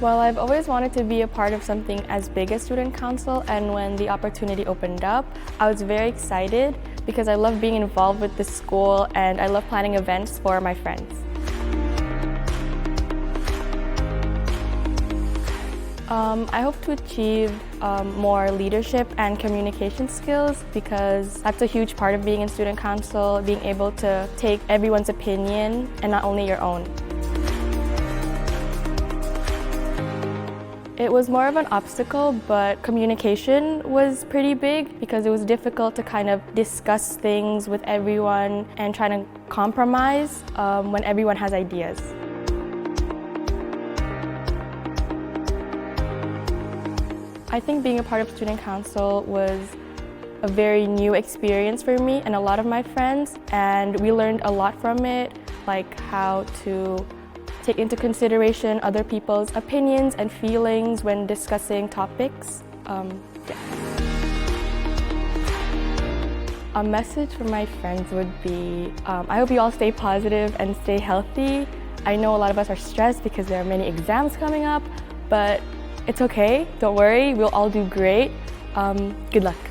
Well, I've always wanted to be a part of something as big as Student Council, and when the opportunity opened up, I was very excited because I love being involved with the school and I love planning events for my friends. I hope to achieve more leadership and communication skills because that's a huge part of being in Student Council, being able to take everyone's opinion and not only your own. It was more of an obstacle, but communication was pretty big because it was difficult to kind of discuss things with everyone and try to compromise when everyone has ideas. I think being a part of Student Council was a very new experience for me and a lot of my friends, and we learned a lot from it, like how to take into consideration other people's opinions and feelings when discussing topics. A message for my friends would be, I hope you all stay positive and stay healthy. I know a lot of us are stressed because there are many exams coming up, but it's okay, don't worry, we'll all do great. Good luck.